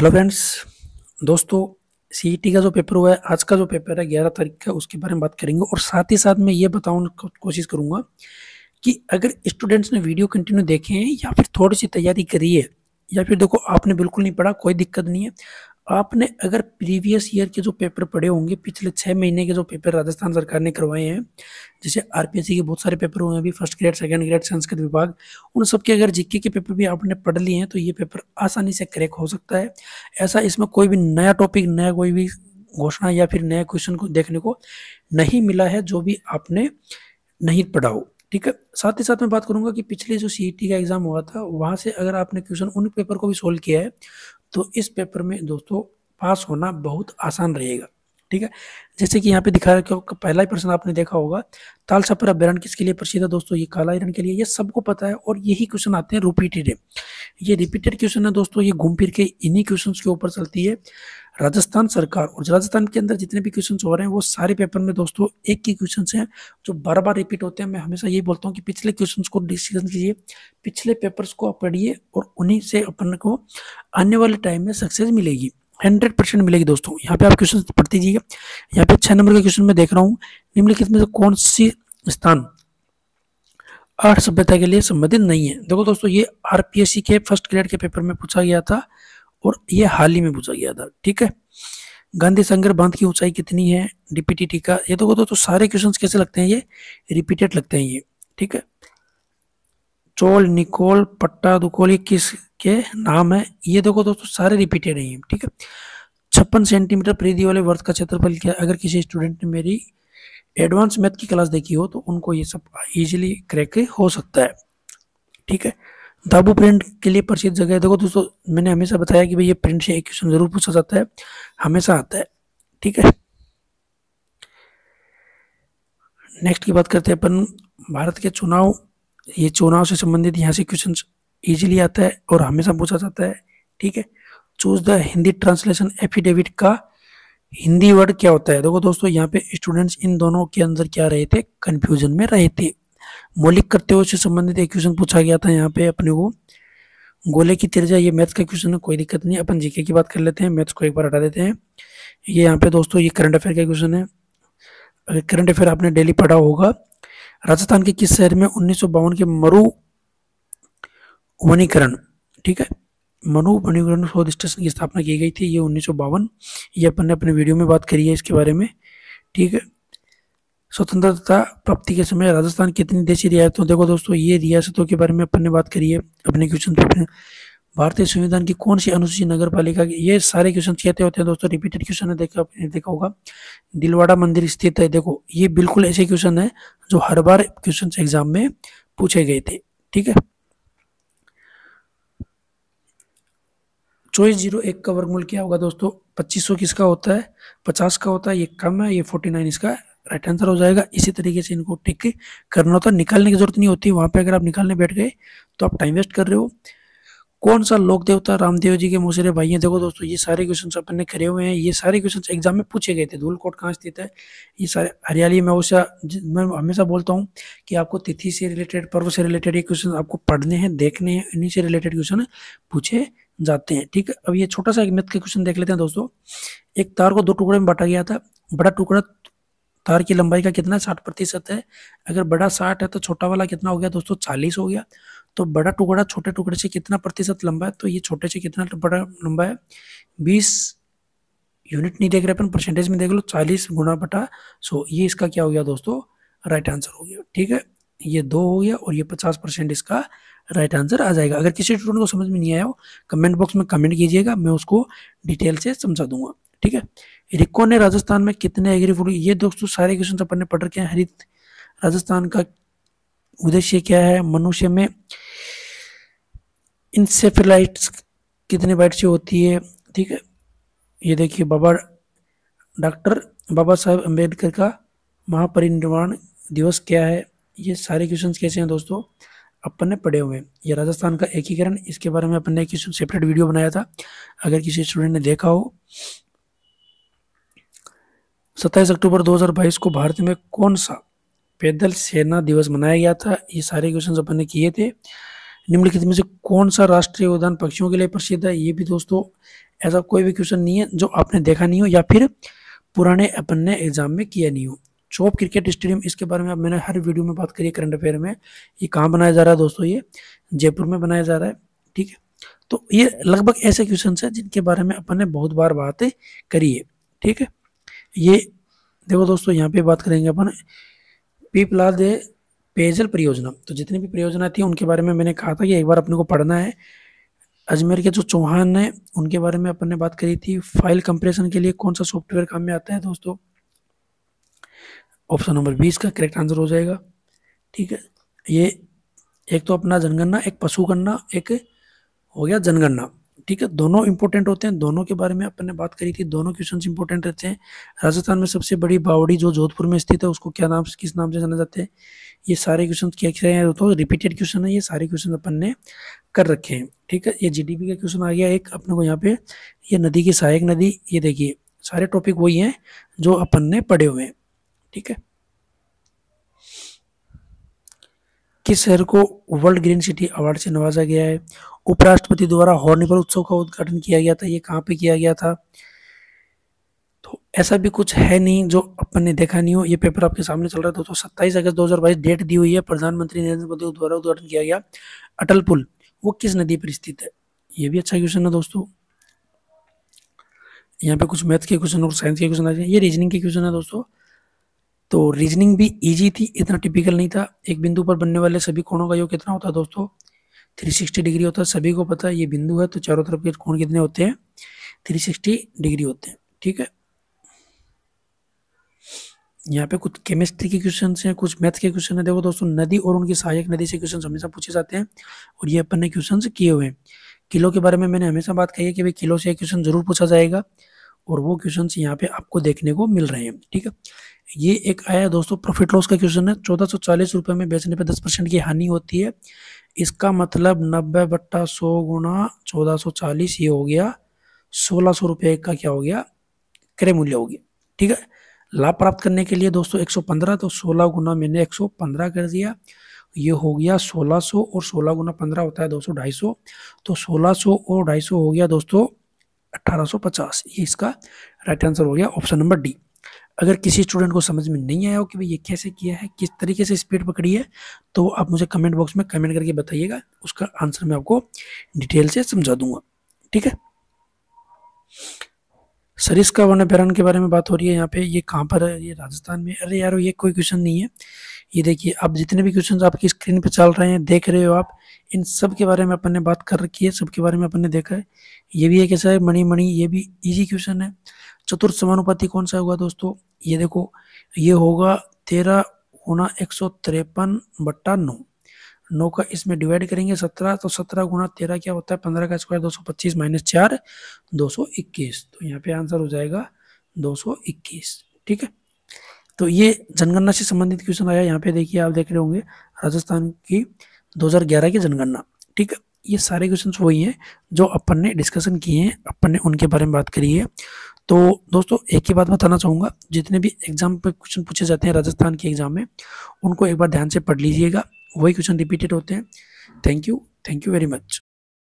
Hello friends. दोस्तों, CET का जो पेपर हुआ है, आज का जो पेपर है 11 तारीख का, उसके बारे में बात करेंगे। और साथ ही साथ मैं ये बताऊँ कोशिश करूंगा कि अगर स्टूडेंट्स ने वीडियो कंटिन्यू देखे हैं या फिर थोड़ी सी तैयारी करी है या फिर देखो आपने बिल्कुल नहीं पढ़ा, कोई दिक्कत नहीं है। आपने अगर प्रीवियस ईयर के जो पेपर पढ़े होंगे, पिछले 6 महीने के जो पेपर राजस्थान सरकार ने करवाए हैं, जैसे आरपीएससी के बहुत सारे पेपर हुए हैं अभी, first grade second grade Sanskrit विभाग, उन सबके अगर जीके के पेपर भी आपने पढ़ लिए हैं तो ये पेपर आसानी से क्रैक हो सकता है। ऐसा इसमें कोई भी नया टॉपिक, नया कोई भी घोषणा या फिर नया क्वेश्चन को देखने को नहीं मिला है जो भी आपने नहीं पढ़ा हो। ठीक है, साथ ही साथ मैं बात करूंगा कि पिछले जो सीईटी का एग्जाम हुआ था वहां से अगर आपने क्वेश्चन उन पेपर को भी सोल्व किया है तो इस पेपर में दोस्तों पास होना बहुत आसान रहेगा। ठीक है, जैसे कि यहाँ पे दिखा रखा है, पहला ही प्रश्न आपने देखा होगा, ताल छपरा अभ्यारण किसके लिए प्रसिद्ध है? दोस्तों ये काला हिरण के लिए, ये सबको पता है। और यही क्वेश्चन आते हैं रिपीटेड है, ये रिपीटेड क्वेश्चन है दोस्तों, ये घूम फिर के इन्हीं क्वेश्चन के ऊपर चलती है राजस्थान सरकार। और राजस्थान के अंदर जितने भी क्वेश्चन हो रहे हैं वो सारे पेपर में दोस्तों एक ही क्वेश्चन हैं जो बार बार रिपीट होते हैं। मैं हमेशा यही बोलता हूँ कि पिछले क्वेश्चन को डिस्कशन कीजिए, पिछले पेपर्स को आप पढ़िए और उन्हीं से अपन को आने वाले टाइम में सक्सेस मिलेगी, 100% मिलेगी। दोस्तों यहाँ पे आप क्वेश्चन पढ़ते जाइए। यहाँ पे 6 नंबर का क्वेश्चन में देख रहा हूँ, निम्नलिखित में से कौन सी स्थान आर्ट सभ्यता के लिए संबंधित नहीं है? देखो दोस्तों, ये आरपीएससी के फर्स्ट ग्रेड के पेपर में पूछा गया था और ये हाल ही में पूछा गया था। ठीक है, गांधी सागर बांध की ऊंचाई कितनी है? डीपीटीटी का। ये देखो दोस्तों, सारे क्वेश्चंस कैसे लगते हैं, ये रिपीटेड लगते हैं ये। ठीक है, चोल, निकोल, पट्टा, दुकोल, ये किस के नाम है? ये देखो दोस्तों, सारे रिपीटेड है ये। ठीक है, 56 सेंटीमीटर परिधि वाले वर्ग का क्षेत्रफल क्या? अगर किसी स्टूडेंट ने मेरी एडवांस मैथ की क्लास देखी हो तो उनको ये सब इजीली क्रैक हो सकता है। ठीक है, दाबू प्रिंट के लिए प्रसिद्ध जगह है। देखो दोस्तों, मैंने हमेशा बताया कि भाई ये प्रिंट से एक क्वेश्चन जरूर पूछा जाता है, हमेशा आता है। ठीक है, नेक्स्ट की बात करते हैं अपन भारत के चुनाव। ये चुनाव से संबंधित यहाँ से क्वेश्चन इजीली आता है और हमेशा पूछा जाता है। ठीक है, choose the Hindi translation affidavit का हिंदी वर्ड क्या होता है? देखो दोस्तों, यहाँ पे स्टूडेंट्स इन दोनों के अंदर क्या रहे थे, कंफ्यूजन में रहे थे। मौलिक कर्तव्यों से संबंधित एक क्वेश्चन पूछा गया था यहाँ पे अपने को, गोले की त्रिज्या, ये मैथ्स का क्वेश्चन है, कोई दिक्कत नहीं, अपन जीके की बात कर लेते हैं, मैथ्स को एक बार हटा देते हैं। ये यहाँ पे दोस्तों ये करंट अफेयर का क्वेश्चन है। अगर करंट अफेयर आपने डेली पढ़ा होगा, राजस्थान के किस शहर में 1952 के मरु वनीकरण, ठीक है, मनु वनीकरण शोध स्टेशन की स्थापना की गई थी? ये 1952, ये अपन ने अपने वीडियो में बात करी है इसके बारे में। ठीक है, स्वतंत्रता प्राप्ति के समय राजस्थान कितनी देशी रियासतों? देखो दोस्तों, ये रियासतों के बारे में अपन ने बात करी है अपने क्वेश्चन पेपर में। भारतीय संविधान की कौन सी अनुसूची नगर पालिका की? ये सारे क्वेश्चन कहते होते हैं दोस्तों, रिपीटेड क्वेश्चन है, देखा होगा। दिलवाड़ा मंदिर स्थित है? देखो ये बिल्कुल ऐसे क्वेश्चन है जो हर बार क्वेश्चन एग्जाम में पूछे गए थे। ठीक है, 2401 का वर्गमूल क्या होगा दोस्तों? 2500 किसका होता है? 50 का होता है, ये कम है, ये 49 इसका राइट आंसर हो जाएगा। इसी तरीके से इनको टिक करना होता है, निकालने की जरूरत नहीं होती वहां पे। अगर आप निकालने बैठ गए तो आप टाइम वेस्ट कर रहे हो। कौन सा लोक देवता रामदेव जी के मुसरे भाई हैं? देखो दोस्तों, ये सारे क्वेश्चन अपन ने करे हुए हैं, ये सारे क्वेश्चन एग्जाम में पूछे गए थे। धूलकोट कहाँ स्थित है? ये सारे हरियाली में। मैं हमेशा बोलता हूँ कि आपको तिथि से रिलेटेड, पर्व से रिलेटेड ये क्वेश्चन आपको पढ़ने हैं, देखने हैं, इन्हीं से रिलेटेड क्वेश्चन पूछे जाते हैं। ठीक है, अब ये छोटा सा एक मैथ का क्वेश्चन देख लेते हैं दोस्तों। एक तार को 2 टुकड़े में बांटा गया था, बड़ा टुकड़ा तार की लंबाई का कितना? 60% है। अगर बड़ा 60 है तो छोटा वाला कितना हो गया दोस्तों? 40 हो गया। तो बड़ा टुकड़ा छोटे टुकड़े से कितना प्रतिशत लंबा है? तो ये छोटे से कितना बड़ा लंबा है? 20 यूनिट नहीं देख रहे अपन, परसेंटेज में देख लो, 40 गुणा बटा 100, ये इसका क्या हो गया दोस्तों? राइट आंसर हो गया। ठीक है, ये 2 हो गया और ये 50% इसका राइट आंसर आ जाएगा। अगर किसी स्टूडेंट को समझ में नहीं आया हो, कमेंट बॉक्स में कमेंट कीजिएगा, मैं उसको डिटेल से समझा दूंगा। ठीक है, रिको ने राजस्थान में कितने एग्री फूड? ये दोस्तों सारे क्वेश्चन अपन ने पढ़ रखे हैं। हरित राजस्थान का उद्देश्य क्या है? मनुष्य में इंसेफेलाइटिस कितने बाइट से होती है? ठीक है, ये देखिए, डॉक्टर बाबा साहेब अम्बेडकर का महापरिनिर्वाण दिवस क्या है? ये सारे क्वेश्चंस कैसे हैं दोस्तों, अपन ने पढ़े हुए हैं। ये राजस्थान का एकीकरण, इसके बारे में अपन ने एक सेपरेट वीडियो बनाया था, अगर किसी स्टूडेंट ने देखा हो। 27 अक्टूबर 2022 को भारत में कौन सा पैदल सेना दिवस मनाया गया था? ये सारे क्वेश्चन अपन ने किए थे। निम्नलिखित में से कौन सा राष्ट्रीय उद्यान पक्षियों के लिए प्रसिद्ध है? ये भी दोस्तों ऐसा कोई भी क्वेश्चन नहीं है जो आपने देखा नहीं हो या फिर पुराने अपन ने एग्जाम में किया नहीं हो। चौप क्रिकेट स्टेडियम, इसके बारे में अब मैंने हर वीडियो में बात करी है करंट अफेयर में। ये कहाँ बनाया जा रहा है दोस्तों? ये जयपुर में बनाया जा रहा है, ठीक है। तो ये लगभग ऐसे क्वेश्चन है जिनके बारे में अपन ने बहुत बार बात करी है, ठीक है। ये देखो दोस्तों, यहाँ पे बात करेंगे अपन पीपला दे पेयजल परियोजना। तो जितनी भी परियोजना थी उनके बारे में मैंने कहा था कि एक बार अपने को पढ़ना है। अजमेर के जो चौहान है उनके बारे में अपन ने बात करी थी। फाइल कंप्रेशन के लिए कौन सा सॉफ्टवेयर काम में आता है दोस्तों? ऑप्शन नंबर 20 का करेक्ट आंसर हो जाएगा, ठीक है। ये एक तो अपना जनगणना, एक पशु गणना, एक हो गया जनगणना, ठीक है। दोनों इंपॉर्टेंट होते हैं, दोनों के बारे में अपन ने बात करी थी, दोनों क्वेश्चन इंपॉर्टेंट रहते हैं। राजस्थान में सबसे बड़ी बावड़ी जो जोधपुर में स्थित है उसको क्या नाम, किस नाम से जाना जाते हैं? ये सारे क्वेश्चन क्या हैं तो रिपीटेड क्वेश्चन है, ये सारे क्वेश्चन अपन ने कर रखे हैं, ठीक है। ये जीडीपी का क्वेश्चन आ गया एक अपने को यहाँ पे। ये नदी की सहायक नदी, ये देखिए सारे टॉपिक वही हैं जो अपन ने पढ़े हुए हैं, ठीक है। किस शहर को वर्ल्ड ग्रीन सिटी अवार्ड से नवाजा गया है? उपराष्ट्रपति द्वारा हॉर्नबिल उत्सव का उद्घाटन किया गया था, ये कहाँ पे किया गया था? तो ऐसा भी कुछ है नहीं जो अपन ने देखा नहीं हो। ये पेपर आपके सामने चल रहा था। तो 27 अगस्त 2022 डेट दी हुई है। प्रधानमंत्री नरेंद्र मोदी द्वारा उद्घाटन किया गया अटल पुल, वो किस नदी पर स्थित है? ये भी अच्छा क्वेश्चन है दोस्तों। यहाँ पे कुछ मैथ के क्वेश्चन और साइंस के क्वेश्चन आ जाए। ये रीजनिंग के क्वेश्चन है दोस्तों। तो रीजनिंग भी इजी थी, इतना टिपिकल नहीं था। एक बिंदु पर बनने वाले सभी कोणों का योग कितना होता है दोस्तों? 360 डिग्री होता है, सभी को पता है। ये बिंदु है तो चारों तरफ के कोण कितने होते हैं? 360 डिग्री होते हैं, ठीक है। यहाँ पे कुछ केमिस्ट्री के क्वेश्चन हैं, कुछ मैथ के क्वेश्चन है। देखो दोस्तों, नदी और उनकी सहायक नदी से क्वेश्चन हमेशा पूछे जाते हैं और ये अपन ने क्वेश्चन किए हुए हैं। किलो के बारे में मैंने हमेशा बात कही है कि भाई किलो से क्वेश्चन जरूर पूछा जाएगा और वो क्वेश्चन यहाँ पे आपको देखने को मिल रहे हैं, ठीक है। ये एक आया दोस्तों प्रॉफिट लॉस का क्वेश्चन है। 1440 रुपए में बेचने पर 10% की हानि होती है, इसका मतलब 90/100 गुणा 1440, ये हो गया 1600 रुपये का क्या हो गया? क्रय मूल्य हो गया, ठीक है। लाभ प्राप्त करने के लिए दोस्तों 115, तो 16 गुना मैंने 115 कर दिया, ये हो गया 1600 और 16 गुना 15 होता है 200, 250। तो 1600 और 250 हो गया दोस्तों 1850। ये इसका राइट आंसर हो गया ऑप्शन नंबर डी। अगर किसी स्टूडेंट को समझ में नहीं आया हो कि भाई ये कैसे किया है, किस तरीके से स्पीड पकड़ी है, तो आप मुझे कमेंट बॉक्स में कमेंट करके बताइएगा, उसका आंसर मैं आपको डिटेल से समझा दूंगा, ठीक है। सरिस्का वन अभयारण्य के बारे में बात हो रही है यहाँ पे। ये कहाँ पर है? ये राजस्थान में। अरे यार ये कोई क्वेश्चन नहीं है। ये देखिए, आप जितने भी क्वेश्चन आपकी स्क्रीन पे चल रहे हैं, देख रहे हो आप, इन सब के बारे में अपन ने बात कर रखी है, सबके बारे में अपन ने देखा है। ये भी एक ऐसा है मणि, ये भी इजी क्वेश्चन है। चतुर्थ समानुपाती कौन सा होगा दोस्तों? ये देखो, ये होगा 13 गुणा 153/9। 9 का इसमें डिवाइड करेंगे 17, तो 17 गुणा 13 क्या होता है? 15 का स्क्वायर 225 माइनस 4 221। तो यहाँ पे आंसर हो जाएगा 221, ठीक है। तो ये जनगणना से संबंधित क्वेश्चन आया। यहाँ पे देखिए, आप देख रहे होंगे राजस्थान की 2011 की जनगणना, ठीक है। ये सारे क्वेश्चन वही हैं जो अपन ने डिस्कशन किए हैं, अपन ने उनके बारे में बात करी है। तो दोस्तों एक ही बात बताना चाहूँगा, जितने भी एग्जाम पे क्वेश्चन पूछे जाते हैं राजस्थान के एग्जाम में, उनको एक बार ध्यान से पढ़ लीजिएगा, वही क्वेश्चन रिपीटेड होते हैं। Thank you very much.